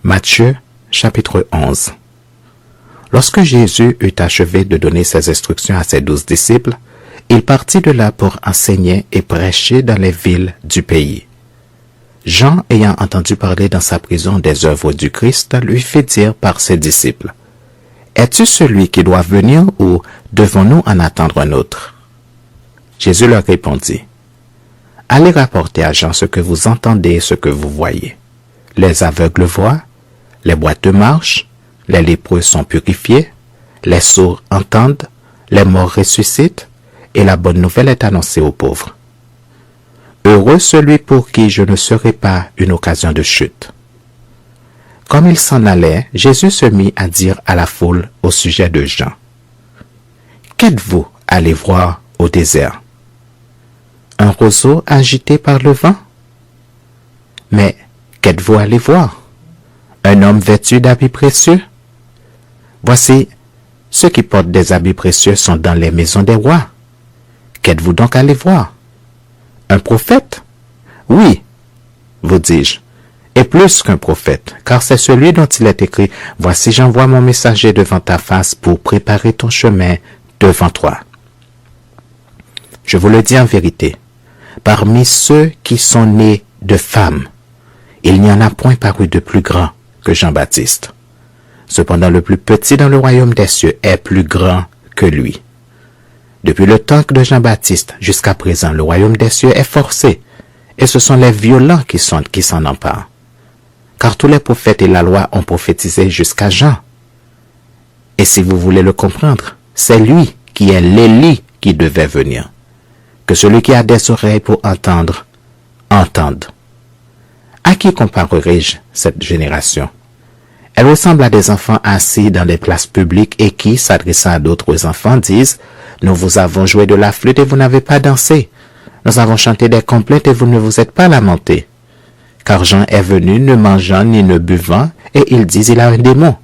Matthieu, chapitre 11. Lorsque Jésus eut achevé de donner ses instructions à ses 12 disciples, il partit de là pour enseigner et prêcher dans les villes du pays. Jean, ayant entendu parler dans sa prison des œuvres du Christ, lui fit dire par ses disciples, « Es-tu celui qui doit venir ou devons-nous en attendre un autre ?» Jésus leur répondit, « Allez rapporter à Jean ce que vous entendez et ce que vous voyez. Les aveugles voient, les boiteux marchent, les lépreux sont purifiés, les sourds entendent, les morts ressuscitent, et la bonne nouvelle est annoncée aux pauvres. Heureux celui pour qui je ne serai pas une occasion de chute. » Comme il s'en allait, Jésus se mit à dire à la foule au sujet de Jean, « Qu'êtes-vous allé voir au désert? Un roseau agité par le vent? Mais qu'êtes-vous allé voir? Un homme vêtu d'habits précieux? Voici, ceux qui portent des habits précieux sont dans les maisons des rois. Qu'êtes-vous donc allé voir? Un prophète? Oui, vous dis-je, et plus qu'un prophète, car c'est celui dont il est écrit, « Voici j'envoie mon messager devant ta face pour préparer ton chemin devant toi. » Je vous le dis en vérité, parmi ceux qui sont nés de femmes, il n'y en a point paru de plus grand que Jean-Baptiste. Cependant, le plus petit dans le royaume des cieux est plus grand que lui. Depuis le temps de Jean-Baptiste jusqu'à présent, le royaume des cieux est forcé, et ce sont les violents qui s'en emparent. Car tous les prophètes et la loi ont prophétisé jusqu'à Jean. Et si vous voulez le comprendre, c'est lui qui est l'Élie qui devait venir. Que celui qui a des oreilles pour entendre, entende. À qui comparerai-je cette génération? Elle ressemble à des enfants assis dans les places publiques et qui, s'adressant à d'autres enfants, disent « Nous vous avons joué de la flûte et vous n'avez pas dansé. Nous avons chanté des complètes et vous ne vous êtes pas lamentés. » Car Jean est venu ne mangeant ni ne buvant, et ils disent « Il a un démon. »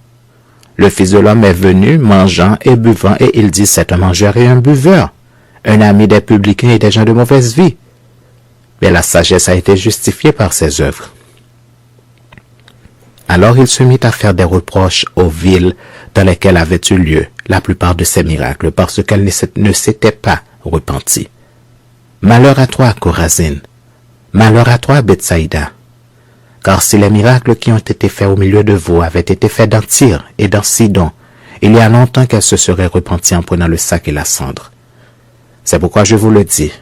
Le Fils de l'homme est venu mangeant et buvant, et ils disent « C'est un mangeur et un buveur, un ami des publicains et des gens de mauvaise vie. » Mais la sagesse a été justifiée par ses œuvres. Alors il se mit à faire des reproches aux villes dans lesquelles avaient eu lieu la plupart de ces miracles, parce qu'elles ne s'étaient pas repenties. Malheur à toi, Chorazine! Malheur à toi, Bethsaïda! Car si les miracles qui ont été faits au milieu de vous avaient été faits dans Tyr et dans Sidon, il y a longtemps qu'elles se seraient repenties en prenant le sac et la cendre. C'est pourquoi je vous le dis,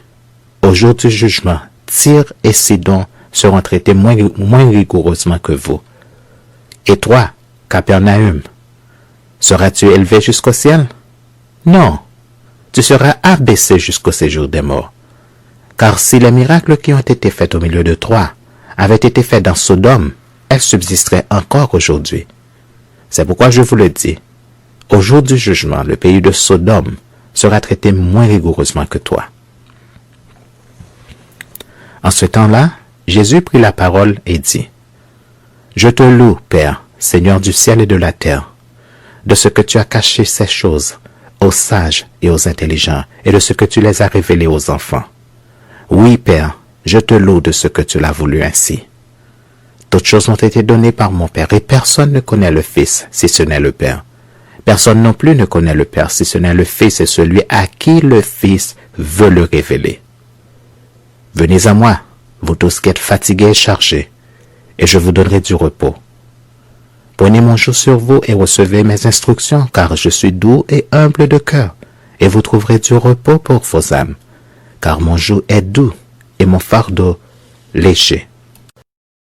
au jour du jugement, Tyr et Sidon seront traités moins rigoureusement que vous. Et toi, Capernaum, seras-tu élevé jusqu'au ciel? Non, tu seras abaissé jusqu'au séjour des morts. Car si les miracles qui ont été faits au milieu de toi avaient été faits dans Sodome, elles subsisteraient encore aujourd'hui. C'est pourquoi je vous le dis, au jour du jugement, le pays de Sodome sera traité moins rigoureusement que toi. En ce temps-là, Jésus prit la parole et dit, « Je te loue, Père, Seigneur du ciel et de la terre, de ce que tu as caché ces choses aux sages et aux intelligents, et de ce que tu les as révélées aux enfants. Oui, Père, je te loue de ce que tu l'as voulu ainsi. Toutes choses m'ont été données par mon Père, et personne ne connaît le Fils si ce n'est le Père. Personne non plus ne connaît le Père si ce n'est le Fils et celui à qui le Fils veut le révéler. Venez à moi, vous tous qui êtes fatigués et chargés, et je vous donnerai du repos. Prenez mon joug sur vous et recevez mes instructions, car je suis doux et humble de cœur, et vous trouverez du repos pour vos âmes, car mon joug est doux et mon fardeau léger.